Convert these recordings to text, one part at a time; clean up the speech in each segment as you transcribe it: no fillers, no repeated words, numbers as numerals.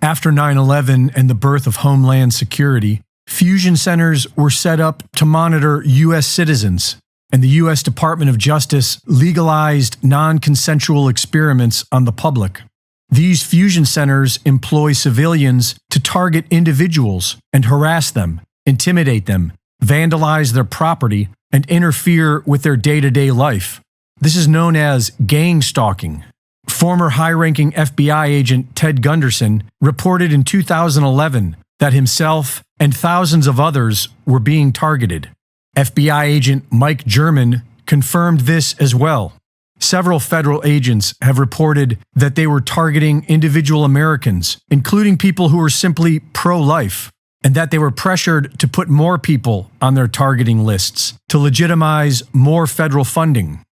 After 9/11 and the birth of Homeland Security, fusion centers were set up to monitor U.S. citizens, and the U.S. Department of Justice legalized non-consensual experiments on the public. These fusion centers employ civilians to target individuals and harass them, intimidate them, vandalize their property, and interfere with their day-to-day life. This is known as gang stalking. Former high-ranking FBI agent Ted Gunderson reported in 2011 that himself and thousands of others were being targeted. FBI agent Mike German confirmed this as well. Several federal agents have reported that they were targeting individual Americans, including people who were simply pro-life, and that they were pressured to put more people on their targeting lists to legitimize more federal funding.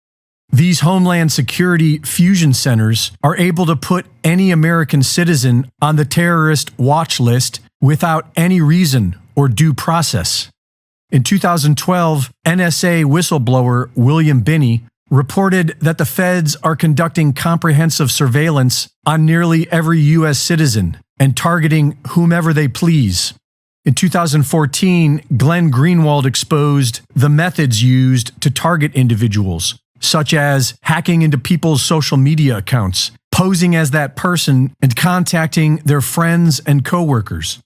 These Homeland Security fusion centers are able to put any American citizen on the terrorist watch list without any reason or due process. In 2012, NSA whistleblower William Binney reported that the feds are conducting comprehensive surveillance on nearly every U.S. citizen and targeting whomever they please. In 2014, Glenn Greenwald exposed the methods used to target individuals, such as hacking into people's social media accounts, posing as that person, and contacting their friends and coworkers.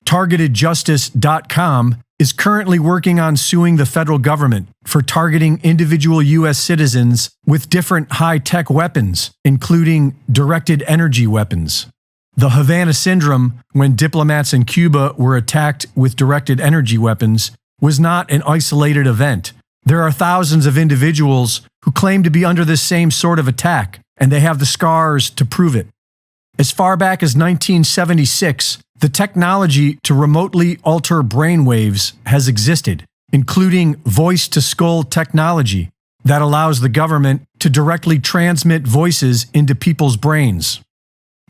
TargetedJustice.com is currently working on suing the federal government for targeting individual U.S. citizens with different high-tech weapons, including directed energy weapons. The Havana Syndrome, when diplomats in Cuba were attacked with directed energy weapons, was not an isolated event. There are thousands of individuals who claim to be under this same sort of attack, and they have the scars to prove it. As far back as 1976, the technology to remotely alter brainwaves has existed, including voice-to-skull technology that allows the government to directly transmit voices into people's brains.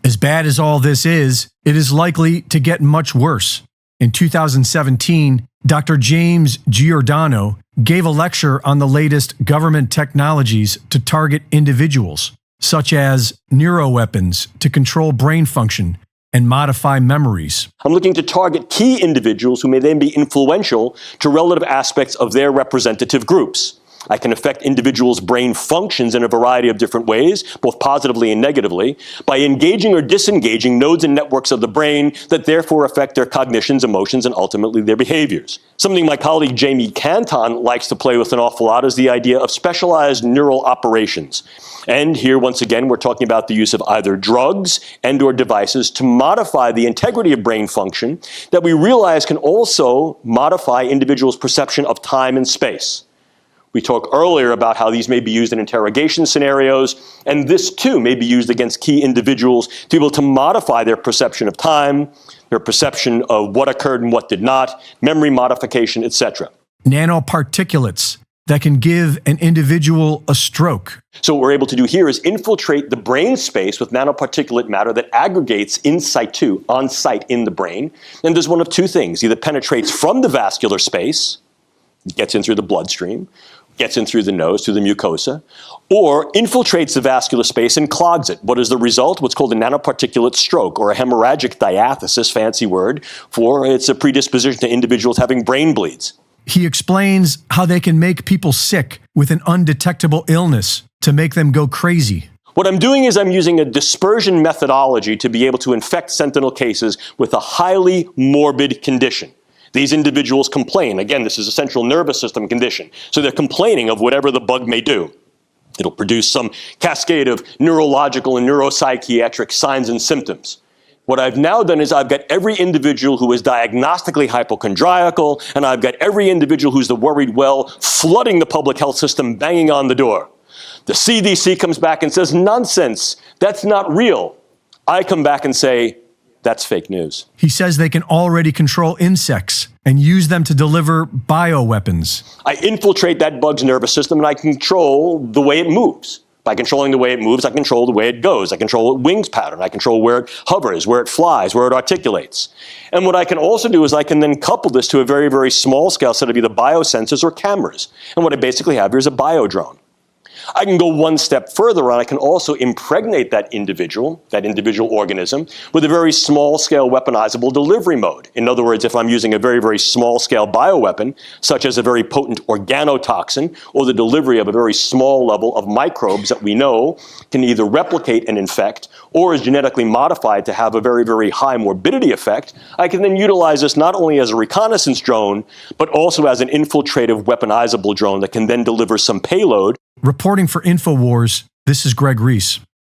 As bad as all this is, it is likely to get much worse. In 2017, Dr. James Giordano gave a lecture on the latest government technologies to target individuals, such as neuroweapons to control brain function and modify memories. I'm looking to target key individuals who may then be influential to relative aspects of their representative groups. I can affect individuals' brain functions in a variety of different ways, both positively and negatively, by engaging or disengaging nodes and networks of the brain that therefore affect their cognitions, emotions, and ultimately their behaviors. Something my colleague Jamie Canton likes to play with an awful lot is the idea of specialized neural operations. And here, once again, we're talking about the use of either drugs and/or devices to modify the integrity of brain function that we realize can also modify individuals' perception of time and space. We talked earlier about how these may be used in interrogation scenarios, and this too may be used against key individuals to be able to modify their perception of time, their perception of what occurred and what did not, memory modification, etc. Nanoparticulates that can give an individual a stroke. So what we're able to do here is infiltrate the brain space with nanoparticulate matter that aggregates in situ, on site in the brain, and does one of two things: either penetrates from the vascular space, gets in through the bloodstream, gets in through the nose, through the mucosa, or infiltrates the vascular space and clogs it. What is the result? What's called a nanoparticulate stroke, or a hemorrhagic diathesis, fancy word, for it's a predisposition to individuals having brain bleeds. He explains how they can make people sick with an undetectable illness to make them go crazy. What I'm doing is I'm using a dispersion methodology to be able to infect sentinel cases with a highly morbid condition. These individuals complain. Again, this is a central nervous system condition. So they're complaining of whatever the bug may do. It'll produce some cascade of neurological and neuropsychiatric signs and symptoms. What I've now done is I've got every individual who is diagnostically hypochondriacal, and I've got every individual who's the worried well flooding the public health system, banging on the door. The CDC comes back and says, nonsense, that's not real. I come back and say, that's fake news. He says they can already control insects and use them to deliver bioweapons. I infiltrate that bug's nervous system and I control the way it moves. By controlling the way it moves, I control the way it goes. I control its wings pattern. I control where it hovers, where it flies, where it articulates. And what I can also do is I can then couple this to a very, very small scale set of either biosensors or cameras. And what I basically have here is a biodrone. I can go one step further, and I can also impregnate that individual organism, with a very small-scale weaponizable delivery mode. In other words, if I'm using a very, very small-scale bioweapon, such as a very potent organotoxin, or the delivery of a very small level of microbes that we know can either replicate and infect, or is genetically modified to have a very, very high morbidity effect, I can then utilize this not only as a reconnaissance drone, but also as an infiltrative weaponizable drone that can then deliver some payload. Reporting for InfoWars, this is Greg Reese.